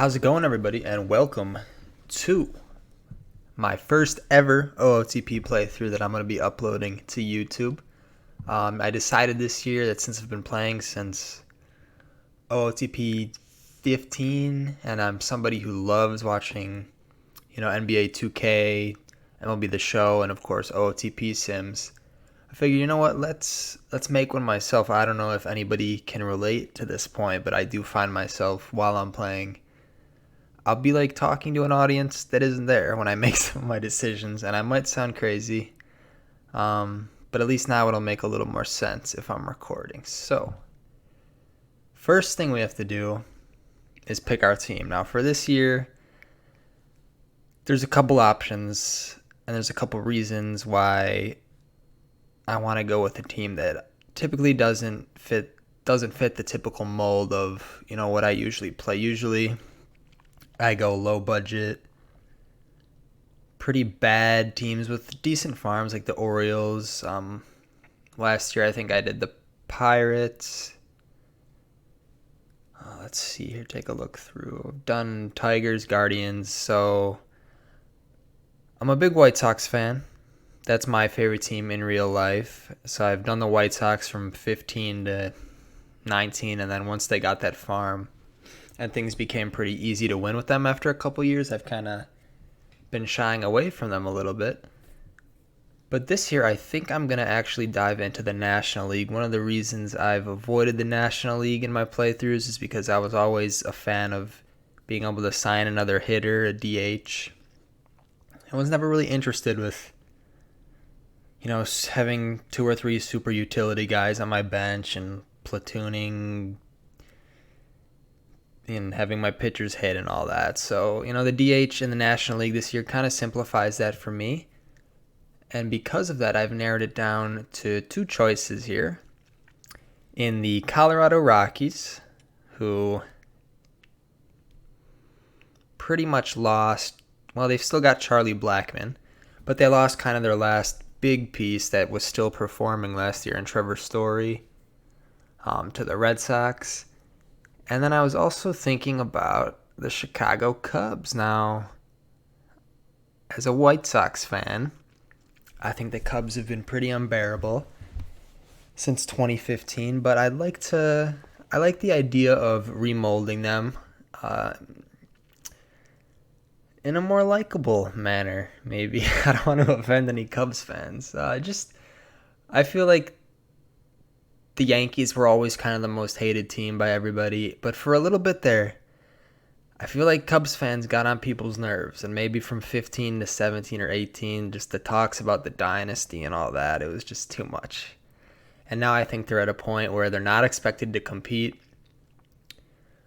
How's it going, everybody? And welcome to my first ever OOTP playthrough that I'm going to be uploading to YouTube. I decided this year that since I've been playing since OOTP 15, and I'm somebody who loves watching, NBA 2K, MLB The Show, and of course OOTP Sims. I figured, you know what? Let's make one myself. I don't know if anybody can relate to this point, but I do find myself while I'm playing, I'll be like talking to an audience that isn't there when I make some of my decisions, and I might sound crazy, but at least now it'll make a little more sense if I'm recording. So, first thing we have to do is pick our team. Now, for this year, there's a couple options, and there's a couple reasons why I want to go with a team that typically doesn't fit the typical mold of what I usually play. Usually, I go low budget, pretty bad teams with decent farms like the Orioles. Last year I think I did the Pirates. Let's see here, take a look through. I've done Tigers, Guardians, so I'm a big White Sox fan. That's my favorite team in real life. So I've done the White Sox from 15 to 19, and then once they got that farm and things became pretty easy to win with them after a couple years, I've kind of been shying away from them a little bit. But this year, I think I'm going to actually dive into the National League. One of the reasons I've avoided the National League in my playthroughs is because I was always a fan of being able to sign another hitter, a DH. I was never really interested with, having 2 or 3 super utility guys on my bench and platooning and having my pitchers hit and all that. So, the DH in the National League this year kind of simplifies that for me. And because of that, I've narrowed it down to 2 choices here. In the Colorado Rockies, who pretty much lost, well, they've still got Charlie Blackmon, but they lost kind of their last big piece that was still performing last year in Trevor Story to the Red Sox. And then I was also thinking about the Chicago Cubs. Now, as a White Sox fan, I think the Cubs have been pretty unbearable since 2015, but I like the idea of remolding them in a more likable manner, maybe. I don't want to offend any Cubs fans. I feel like the Yankees were always kind of the most hated team by everybody, but for a little bit there, I feel like Cubs fans got on people's nerves, and maybe from 15 to 17 or 18, just the talks about the dynasty and all that, it was just too much. And now I think they're at a point where they're not expected to compete.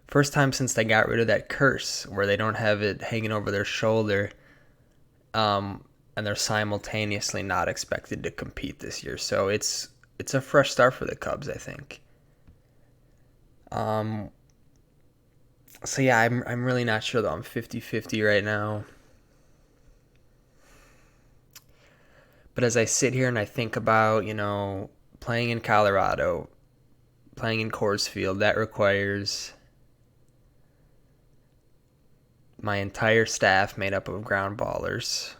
First time since they got rid of that curse where they don't have it hanging over their shoulder, and they're simultaneously not expected to compete this year. So it's a fresh start for the Cubs, I think. So yeah, I'm really not sure though. I'm 50-50 right now. But as I sit here and I think about, playing in Colorado, playing in Coors Field, that requires my entire staff made up of ground ballers.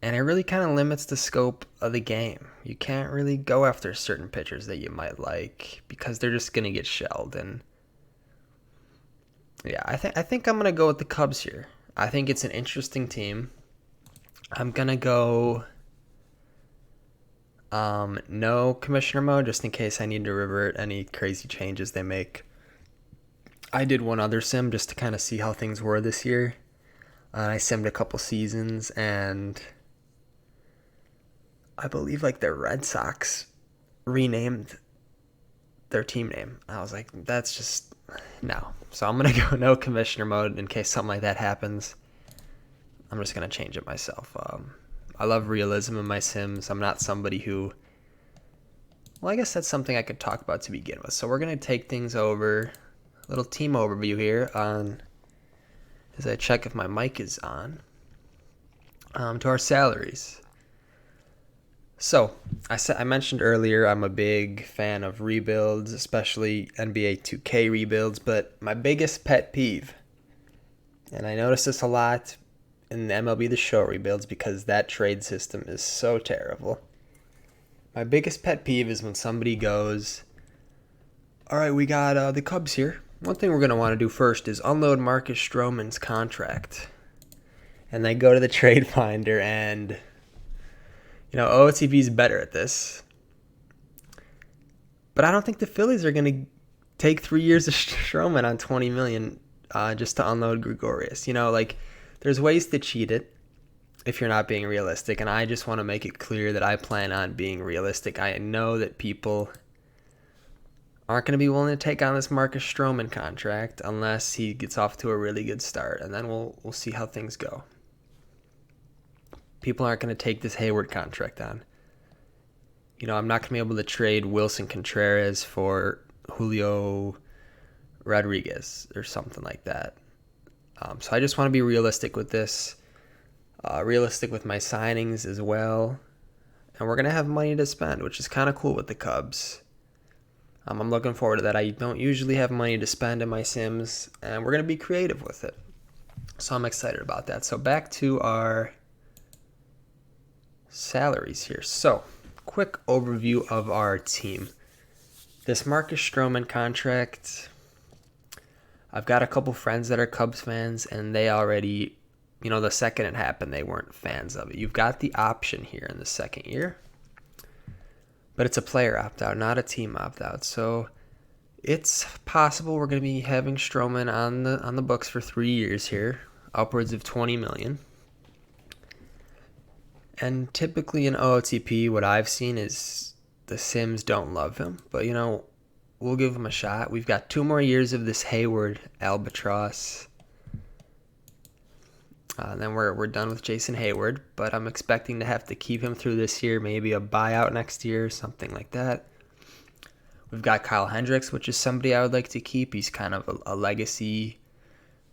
And it really kind of limits the scope of the game. You can't really go after certain pitchers that you might like because they're just going to get shelled. And yeah, I think I'm going to go with the Cubs here. I think it's an interesting team. I'm going to go no commissioner mode just in case I need to revert any crazy changes they make. I did one other sim just to kind of see how things were this year. I simmed a couple seasons, and I believe like the Red Sox renamed their team name. I was like, that's just no. So I'm going to go no commissioner mode in case something like that happens. I'm just going to change it myself. I love realism in my sims. I'm not somebody who, well, I guess that's something I could talk about to begin with. So we're going to take things over, a little team overview here on, as I check if my mic is on, to our salaries. So, I mentioned earlier I'm a big fan of rebuilds, especially NBA 2K rebuilds, but my biggest pet peeve, and I notice this a lot in the MLB The Show rebuilds because that trade system is so terrible. My biggest pet peeve is when somebody goes, all right, we got the Cubs here. One thing we're going to want to do first is unload Marcus Stroman's contract. And they go to the trade finder and, OOTP is better at this. But I don't think the Phillies are going to take 3 years of Stroman on $20 million just to unload Gregorius. There's ways to cheat it if you're not being realistic. And I just want to make it clear that I plan on being realistic. I know that people aren't going to be willing to take on this Marcus Stroman contract unless he gets off to a really good start. And then we'll see how things go. People aren't going to take this Hayward contract on. I'm not going to be able to trade Wilson Contreras for Julio Rodriguez or something like that. So I just want to be realistic with this, realistic with my signings as well. And we're going to have money to spend, which is kind of cool with the Cubs. I'm looking forward to that. I don't usually have money to spend in my Sims, and we're going to be creative with it. So I'm excited about that. So back to our salaries here. So, quick overview of our team. This Marcus Stroman contract, I've got a couple friends that are Cubs fans, and they already, the second it happened, they weren't fans of it. You've got the option here in the second year, but it's a player opt-out, not a team opt-out. So, it's possible we're going to be having Stroman on the books for 3 years here, upwards of $20 million. And typically in OOTP, what I've seen is the Sims don't love him. But, we'll give him a shot. We've got 2 more years of this Hayward albatross. Then we're done with Jason Hayward. But I'm expecting to have to keep him through this year. Maybe a buyout next year, something like that. We've got Kyle Hendricks, which is somebody I would like to keep. He's kind of a legacy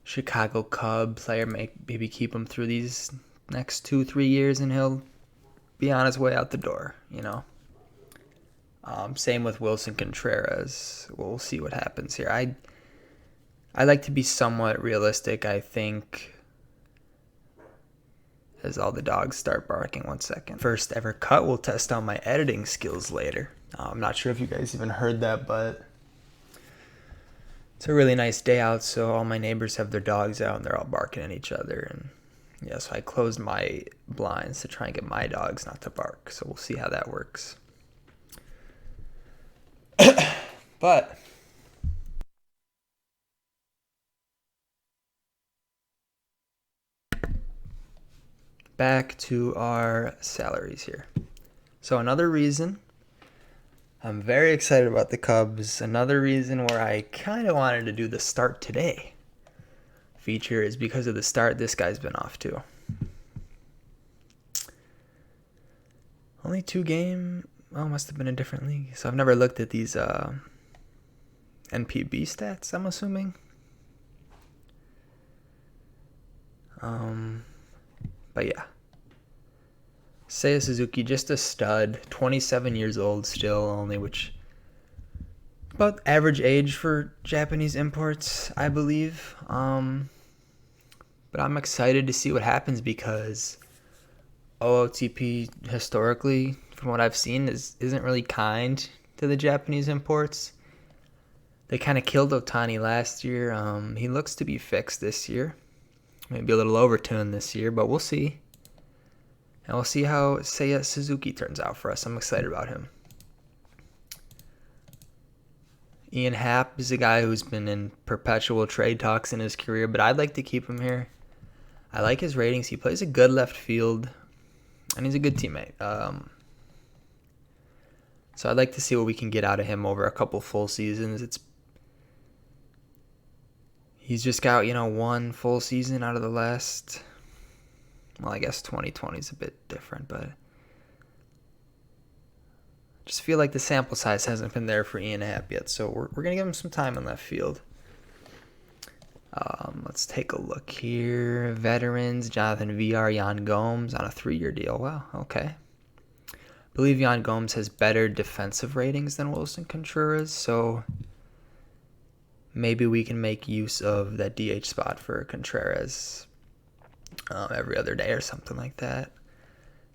Chicago Cub player. Maybe keep him through these next 2-3 years and he'll be on his way out the door. Same with Wilson Contreras. We'll see what happens here. I like to be somewhat realistic. I think, as all the dogs start barking, 1 second. First ever cut. We'll test out my editing skills later. I'm not sure if you guys even heard that, but it's a really nice day out, so all my neighbors have their dogs out and they're all barking at each other. And yeah, so I closed my blinds to try and get my dogs not to bark. So we'll see how that works. But back to our salaries here. So another reason I'm very excited about the Cubs, another reason where I kind of wanted to do the start today feature is because of the start this guy's been off to. Only 2 game. Oh, must have been a different league. So I've never looked at these NPB stats, I'm assuming. But yeah. Seiya Suzuki, just a stud. 27 years old still only, which about average age for Japanese imports, I believe. But I'm excited to see what happens because OOTP historically, from what I've seen, isn't really kind to the Japanese imports. They kind of killed Ohtani last year. He looks to be fixed this year. Maybe a little overtuned this year, but we'll see. And we'll see how Seiya Suzuki turns out for us. I'm excited about him. Ian Happ is a guy who's been in perpetual trade talks in his career, but I'd like to keep him here. I like his ratings. He plays a good left field, and he's a good teammate. So I'd like to see what we can get out of him over a couple full seasons. He's just got, 1 full season out of the last. Well, I guess 2020 is a bit different, but I just feel like the sample size hasn't been there for Ian Happ yet, so we're going to give him some time in left field. Let's take a look here. Veterans, Jonathan VR, Jan Gomes on a 3-year deal. Wow, okay. believe Yan Gomes has better defensive ratings than Wilson Contreras, so maybe we can make use of that DH spot for Contreras every other day or something like that.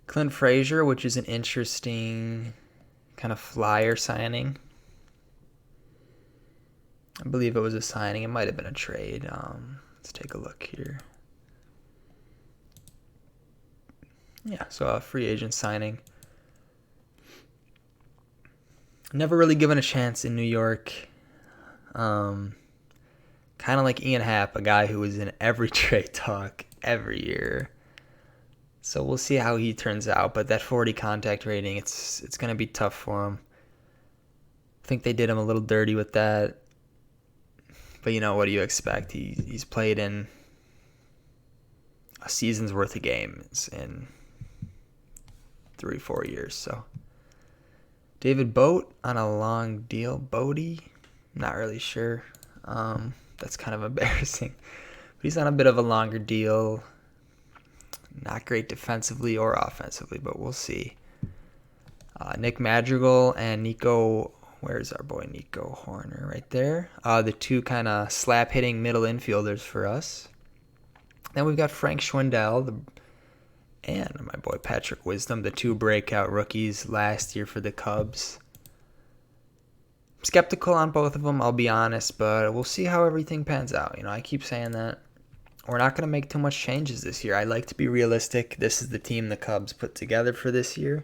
Clint Frazier, which is an interesting kind of flyer signing. I believe it was a signing. It might have been a trade. Let's take a look here. Yeah, so a free agent signing. Never really given a chance in New York. Kind of like Ian Happ, a guy who was in every trade talk every year. So we'll see how he turns out. But that 40 contact rating, it's going to be tough for him. I think they did him a little dirty with that. But what do you expect? He's played in a season's worth of games in 3-4 years. So David Boat on a long deal. Bodie, not really sure. That's kind of embarrassing. But he's on a bit of a longer deal. Not great defensively or offensively, but we'll see. Nick Madrigal and Nico. Where's our boy Nico Horner? Right there. The two kind of slap-hitting middle infielders for us. Then we've got Frank Schwindel and my boy Patrick Wisdom, the two breakout rookies last year for the Cubs. I'm skeptical on both of them, I'll be honest, but we'll see how everything pans out. I keep saying that. We're not going to make too much changes this year. I like to be realistic. This is the team the Cubs put together for this year.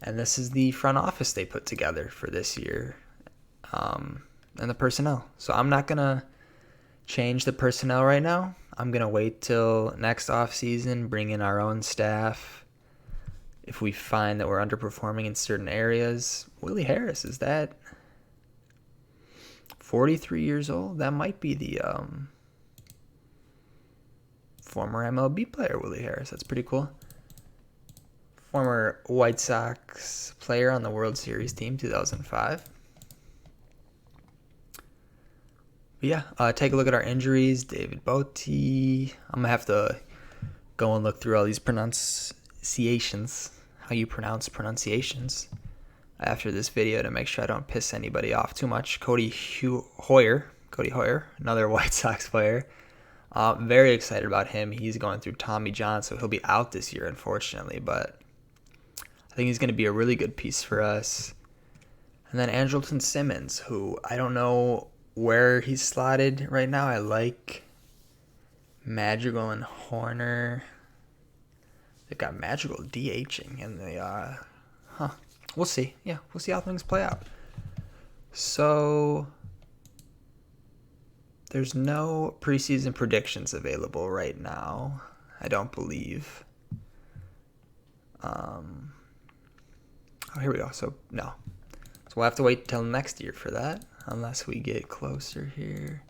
And this is the front office they put together for this year, and the personnel. So I'm not going to change the personnel right now. I'm going to wait till next offseason, bring in our own staff. If we find that we're underperforming in certain areas. Willie Harris, is that 43 years old? That might be the former MLB player, Willie Harris. That's pretty cool. Former White Sox player on the World Series team, 2005. But yeah, take a look at our injuries. David Bote. I'm going to have to go and look through all these pronunciations, how you pronounce pronunciations, after this video to make sure I don't piss anybody off too much. Cody Hoyer, another White Sox player. Very excited about him. He's going through Tommy John, so he'll be out this year, unfortunately, but I think he's going to be a really good piece for us. And then Andrelton Simmons, who I don't know where he's slotted right now. I like Madrigal and Horner. They've got Madrigal DHing, and we'll see. Yeah, we'll see how things play out. So there's no preseason predictions available right now, I don't believe. Here we go. So, no. So we'll have to wait till next year for that, unless we get closer here.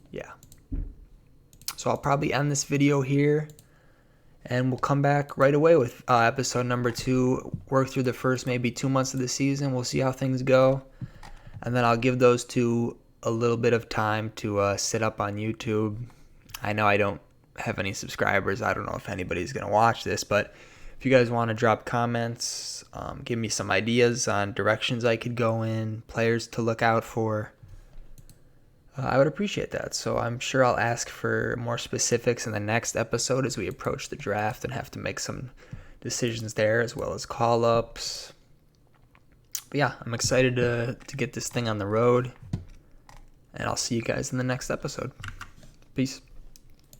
Yeah. So I'll probably end this video here, and we'll come back right away with episode number 2, work through the first maybe 2 months of the season. We'll see how things go, and then I'll give those two a little bit of time to sit up on YouTube. I know I don't have any subscribers. I don't know if anybody's going to watch this, but if you guys want to drop comments, give me some ideas on directions I could go in, players to look out for, I would appreciate that. So I'm sure I'll ask for more specifics in the next episode as we approach the draft and have to make some decisions there, as well as call-ups. But yeah, I'm excited to get this thing on the road, and I'll see you guys in the next episode. Peace.